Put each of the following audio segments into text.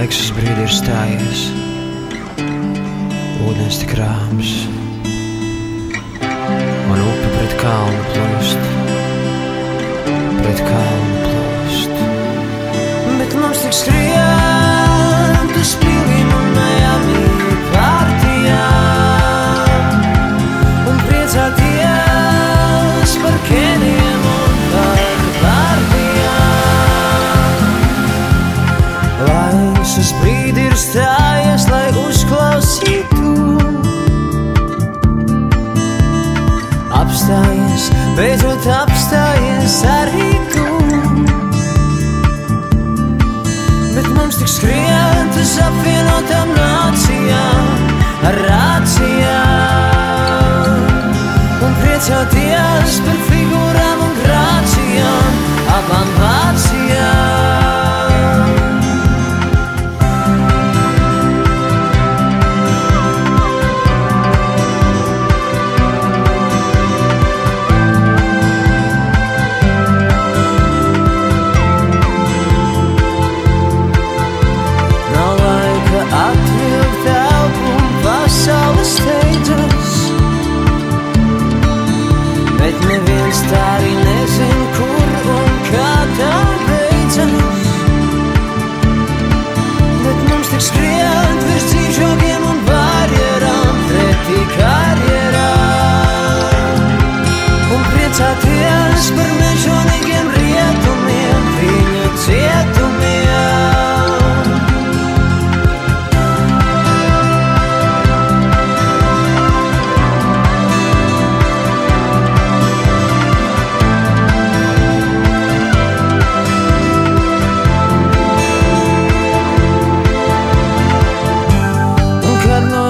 Laiks uz brīdi ir stājies, ūdens tik rāms, un upe pret kalnu plūst, pret kalnu plūst. Bet mums tik skrien uz pilīm un Miami partijām, un priecāties par Keniem un par partijām. Laiks uz brīdi ir stājies, lai uzklausītu. Apstājies, beidzot apstājies arī tu. Bet mums tik skriet uz apvienotām nācijām ar rācijām, un priecāties par figūrām un grācijām, abām vācijām. Bet neviens tā arī nezin, kur un kā tā beidzas. Bet mums tik skriet virs dzīvžogiem un barjerām pretī karjerām, un priecāties par mežonīgiem rietumiem viņa cietumiem.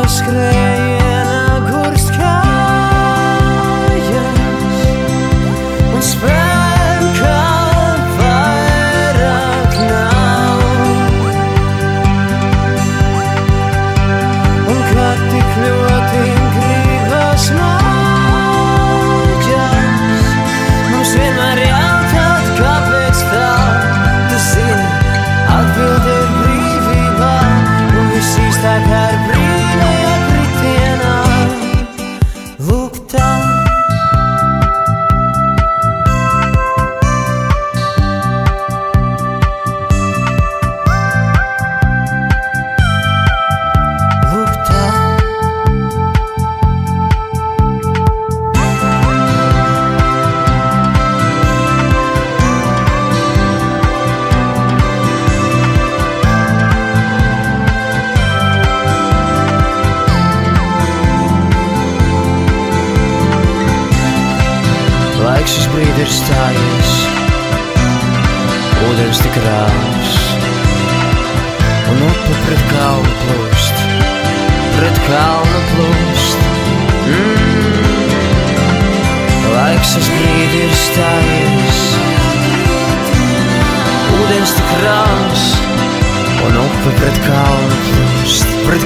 Skrējienā gurst kājas un spēka vairāk nav. Un kad tik ļoti gribas mājās, mums vienmēr jautāt, kāpēc tā. Tu zini, atbilde ir brīvībā, un viss īstākā ir brīvajā kritienā. Lūk tā. Lūk tā. Laiks uz brīdi ir stājies, ūdens tik rāms, un upe pret kalnu plūst, pret kalnu plūst. Laiks uz brīdi ir stājies, ūdens tik rāms, un upe pret kalnu plūst, pret